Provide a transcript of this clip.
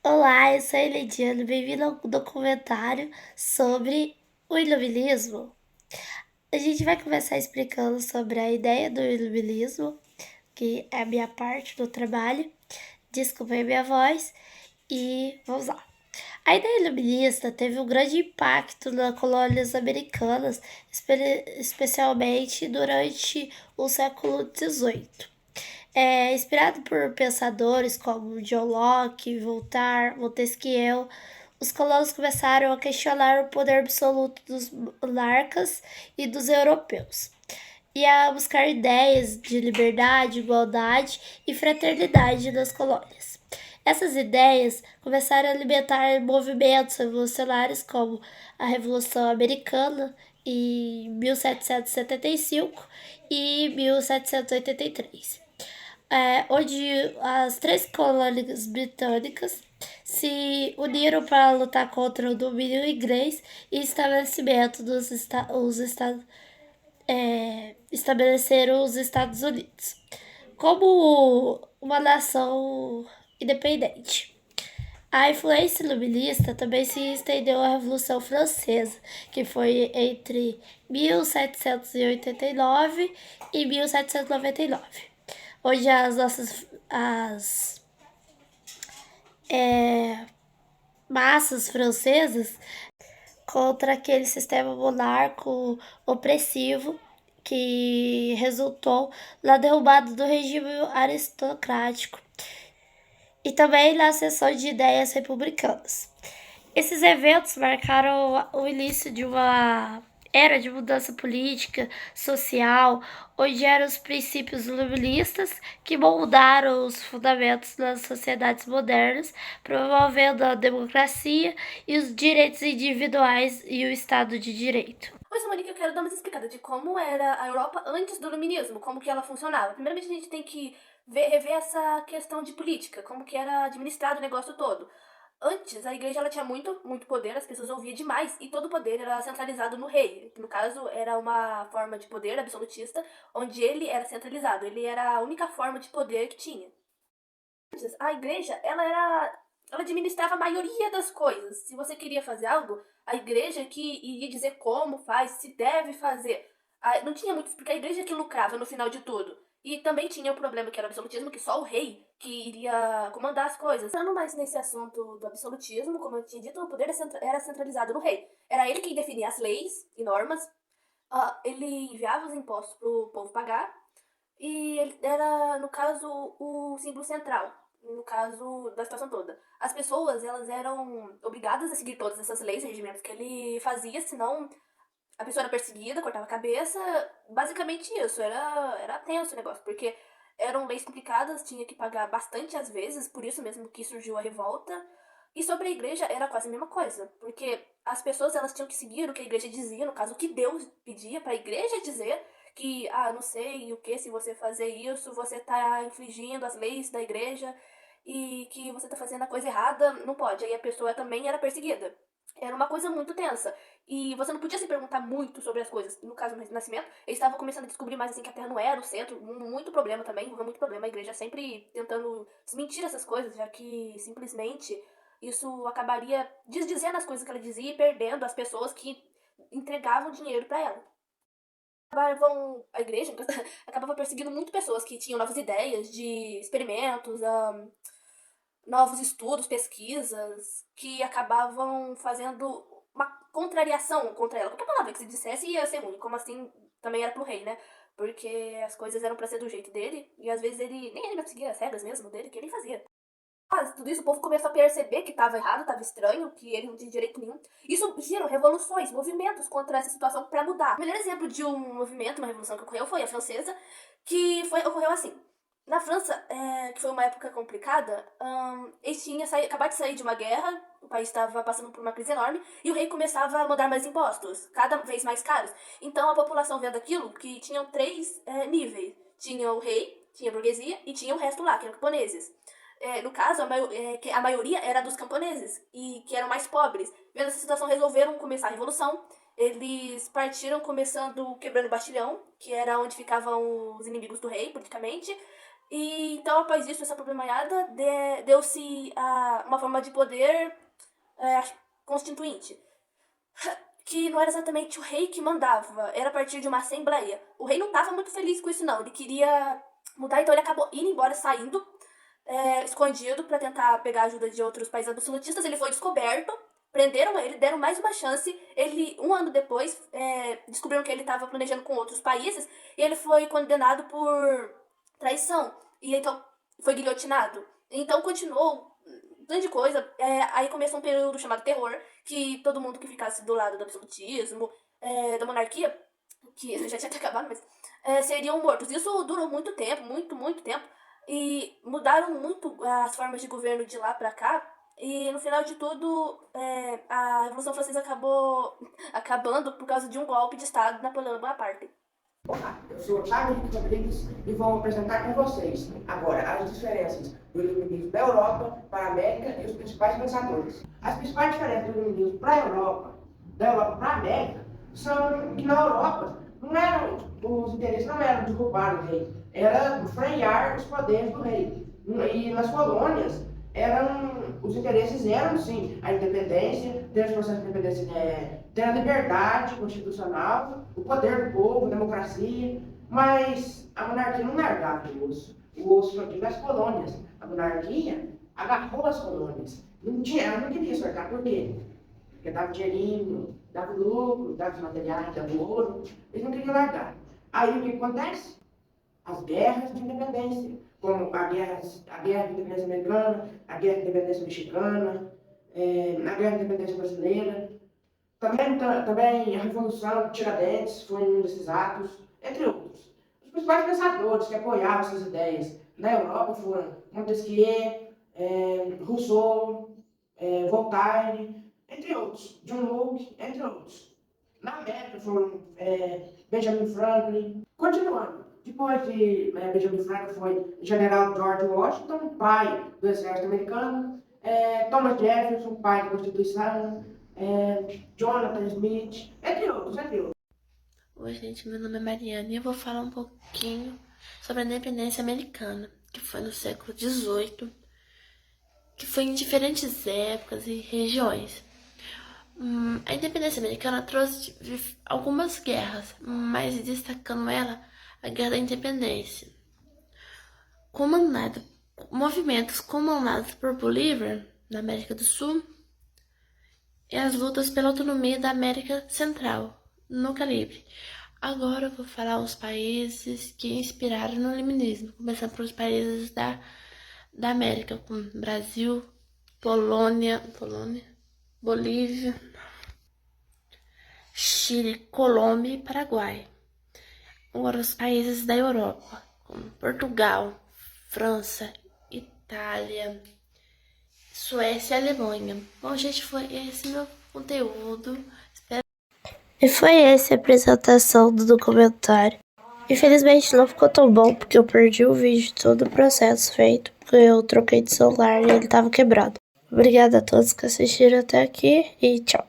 Olá, eu sou a Elidiane, bem-vindo ao documentário sobre o iluminismo. A gente vai começar explicando sobre a ideia do iluminismo, que é a minha parte do trabalho. Desculpem a minha voz e vamos lá. A ideia iluminista teve um grande impacto nas colônias americanas, especialmente durante o século XVIII. Inspirado por pensadores como John Locke, Voltaire, Montesquieu, os colonos começaram a questionar o poder absoluto dos monarcas e dos europeus, e a buscar ideias de liberdade, igualdade e fraternidade nas colônias. Essas ideias começaram a alimentar movimentos revolucionários como a Revolução Americana em 1775 e 1783, onde as três colônias britânicas se uniram para lutar contra o domínio inglês e estabelecimento estabeleceram os Estados Unidos como uma nação independente. A influência iluminista também se estendeu à Revolução Francesa, que foi entre 1789 e 1799, onde as massas francesas contra aquele sistema monarco opressivo que resultou na derrubada do regime aristocrático e também na ascensão de ideias republicanas. Esses eventos marcaram o início de uma era de mudança política, social, onde eram os princípios iluministas que moldaram os fundamentos das sociedades modernas, promovendo a democracia e os direitos individuais e o Estado de Direito. Hoje, Monique, eu quero dar uma explicada de como era a Europa antes do iluminismo, como que ela funcionava. Primeiramente, a gente tem que rever essa questão de política, como que era administrado o negócio todo. Antes, a igreja ela tinha muito poder, as pessoas ouviam demais, e todo o poder era centralizado no rei. Que, no caso, era uma forma de poder absolutista, onde ele era centralizado. Ele era a única forma de poder que tinha. Antes, a igreja, ela administrava a maioria das coisas. Se você queria fazer algo, a igreja que iria dizer como faz, se deve fazer. Não tinha muito, porque a igreja que lucrava no final de tudo. E também tinha o problema que era o absolutismo, que só o rei que iria comandar as coisas. Entrando mais nesse assunto do absolutismo, como eu tinha dito, o poder era centralizado no rei. Era ele quem definia as leis e normas. Ele enviava os impostos pro povo pagar. E ele era, no caso, o símbolo central, no caso da situação toda. As pessoas, elas eram obrigadas a seguir todas essas leis e regimentos que ele fazia, senão a pessoa era perseguida, cortava a cabeça. Basicamente isso, era tenso o negócio, porque eram leis complicadas, tinha que pagar bastante às vezes, por isso mesmo que surgiu a revolta. E sobre a igreja era quase a mesma coisa, porque as pessoas elas tinham que seguir o que a igreja dizia, no caso, o que Deus pedia para a igreja dizer, que, não sei o que, se você fazer isso, você tá infringindo as leis da igreja e que você tá fazendo a coisa errada, não pode. Aí a pessoa também era perseguida. Era uma coisa muito tensa. E você não podia se perguntar muito sobre as coisas. No caso do Nascimento, eles estavam começando a descobrir mais assim que a Terra não era o centro. Muito problema também, envolveu muito problema. A igreja sempre tentando desmentir essas coisas, já que simplesmente isso acabaria desdizendo as coisas que ela dizia e perdendo as pessoas que entregavam dinheiro para ela. A igreja acabava perseguindo muito pessoas que tinham novas ideias de experimentos, novos estudos, pesquisas, que acabavam fazendo uma contrariação contra ela. Qualquer palavra que se dissesse ia ser ruim, como assim também era pro rei, né? Porque as coisas eram pra ser do jeito dele, e às vezes nem ele seguia as regras mesmo dele, que ele fazia. Tudo isso o povo começou a perceber que estava errado, estava estranho, que ele não tinha direito nenhum. Isso gerou revoluções, movimentos contra essa situação para mudar. O melhor exemplo de um movimento, uma revolução que ocorreu foi a francesa, ocorreu assim. Na França, que foi uma época complicada, eles tinham acabado de sair de uma guerra, o país estava passando por uma crise enorme, e o rei começava a mandar mais impostos, cada vez mais caros. Então a população vendo aquilo, que tinham três níveis. Tinha o rei, tinha a burguesia e tinha o resto lá, que eram camponeses. No caso, que a maioria era dos camponeses, e que eram mais pobres. Vendo essa situação, resolveram começar a revolução. Eles partiram começando quebrando o Bastilhão, que era onde ficavam os inimigos do rei, politicamente, E então, após isso, essa problemaiada, deu-se uma forma de poder é, constituinte, que não era exatamente o rei que mandava, era a partir de uma assembleia. O rei não estava muito feliz com isso, não. Ele queria mudar, então ele acabou indo embora, saindo, escondido, para tentar pegar a ajuda de outros países absolutistas. Ele foi descoberto, prenderam ele, deram mais uma chance. Ele, um ano depois, descobriram que ele estava planejando com outros países, e ele foi condenado por traição. E então foi guilhotinado. Então continuou grande coisa. Aí começou um período chamado terror, que todo mundo que ficasse do lado do absolutismo, da monarquia, que já tinha até acabado, mas seriam mortos. Isso durou muito tempo, muito tempo, e mudaram muito as formas de governo de lá pra cá. E no final de tudo, a Revolução Francesa acabou acabando por causa de um golpe de Estado de Napoleão Bonaparte. Olá, eu sou o Thiago Henrique Rodrigues e vou apresentar com vocês agora as diferenças do iluminismo da Europa para a América e os principais pensadores. As principais diferenças do iluminismo para a Europa, da Europa para a América, são que na Europa os interesses não eram de roubar o rei, era frear os poderes do rei. E nas colônias, os interesses eram sim a independência, ter os processos de independência, ter a liberdade constitucional, o poder do povo, a democracia, mas a monarquia não largava o osso. O osso foi nas colônias. A monarquia agarrou as colônias. Ela não queria soltar. Por quê? Porque dava dinheirinho, dava lucro, dava os materiais, dava ouro. Eles não queriam largar. Aí o que acontece? As guerras de independência, como a guerra de independência americana, a guerra de independência mexicana, a guerra de independência brasileira. Também a Revolução de Tiradentes foi um desses atos, entre outros. Os principais pensadores que apoiavam essas ideias na Europa foram Montesquieu, Rousseau, Voltaire, entre outros, John Locke, entre outros. Na América foram Benjamin Franklin. Continuando, depois de Benjamin Franklin foi General George Washington, pai do exército americano, Thomas Jefferson, pai da Constituição, Jonathan Smith, entre outros. Oi, gente, meu nome é Mariana e eu vou falar um pouquinho sobre a independência americana, que foi no século XVIII, que foi em diferentes épocas e regiões. A independência americana trouxe algumas guerras, mas destacando ela, a Guerra da Independência. Movimentos comandados por Bolívar, na América do Sul, e as lutas pela autonomia da América Central, no Caribe. Agora eu vou falar os países que inspiraram no iluminismo, começando pelos países da América, como Brasil, Polônia, Bolívia, Chile, Colômbia e Paraguai. Agora os países da Europa, como Portugal, França, Itália, Suécia e Alemanha. Bom, gente, foi esse meu conteúdo. E foi essa a apresentação do documentário. Infelizmente não ficou tão bom porque eu perdi o vídeo, todo o processo feito, porque eu troquei de celular e ele estava quebrado. Obrigada a todos que assistiram até aqui e tchau.